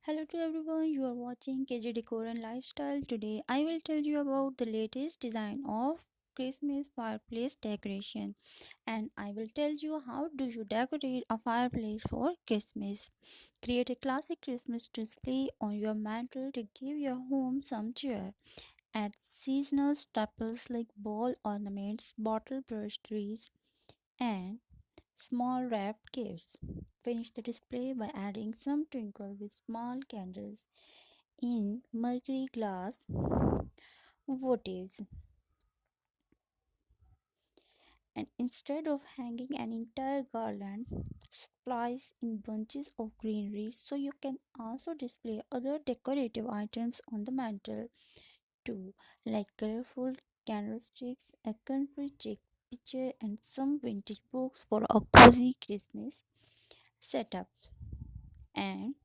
Hello to everyone, you are watching KJ Decor and Lifestyle. Today I will tell you about the latest design of Christmas fireplace decoration, and I will tell you how do you decorate a fireplace for Christmas. Create a classic Christmas display on your mantel to give your home some cheer. Add seasonal staples like ball ornaments, bottle brush trees, and small wrapped gifts. Finish the display by adding some twinkle with small candles in mercury glass votives, and instead of hanging an entire garland, splice in bunches of greenery so you can also display other decorative items on the mantel too, like colorful candlesticks, a country chic picture, and some vintage books for a cozy Christmas setup. And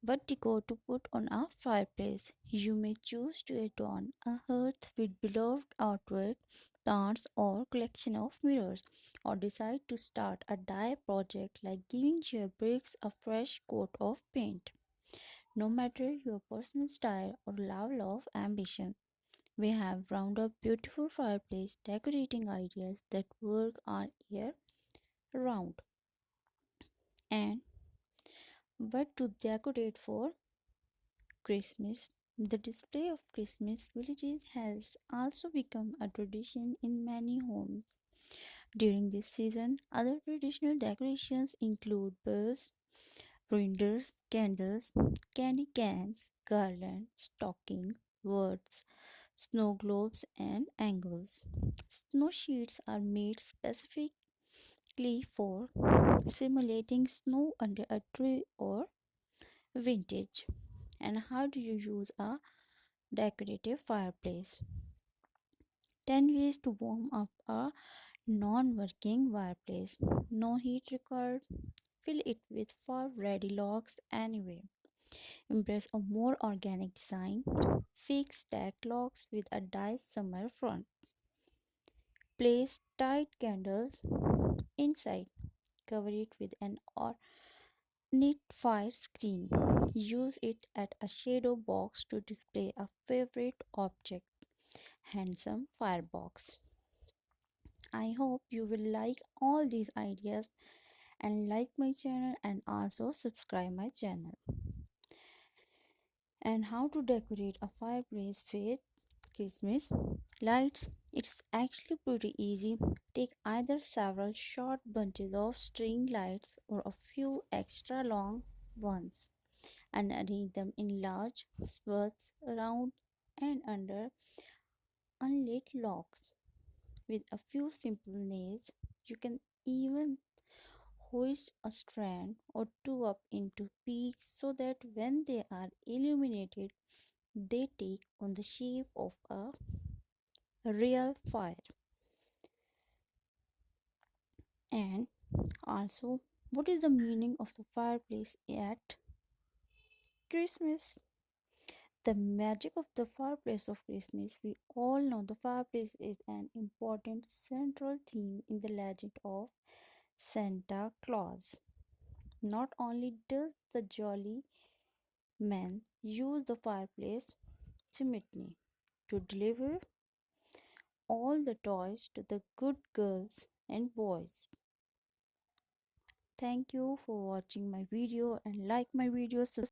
what decor to put on a fireplace? You may choose to adorn a hearth with beloved artwork, plants, or collection of mirrors, or decide to start a dye project like giving your bricks a fresh coat of paint. No matter your personal style or level of ambition, we have round up beautiful fireplace decorating ideas that work all year round. And what to decorate for Christmas. The display of Christmas villages has also become a tradition in many homes. During this season, other traditional decorations include birds, reindeers, candles, candy cans, garlands, stockings, words, snow globes, and angles. Snow sheets are made specifically for simulating snow under a tree or vintage. And how do you use a decorative fireplace? 10 ways to warm up a non working fireplace. No heat required. Fill it with fire ready logs anyway. Embrace a more organic design. Fake stack logs with a diced summer front. Place tight candles inside. Cover it with an ornate fire screen. Use it at a shadow box to display a favorite object. Handsome firebox. I hope you will like all these ideas and like my channel and also subscribe my channel. And how to decorate a fireplace with Christmas lights. It's actually pretty easy. Take either several short bunches of string lights or a few extra long ones and arrange them in large swaths around and under unlit logs. With a few simple nails, you can even hoist a strand or two up into peaks so that when they are illuminated, they take on the shape of a real fire. And also, what is the meaning of the fireplace at Christmas? The magic of the fireplace of Christmas. We all know the fireplace is an important central theme in the legend of Santa Claus. Not only does the jolly man use the fireplace chimney to deliver all the toys to the good girls and boys. Thank you for watching my video and like my video.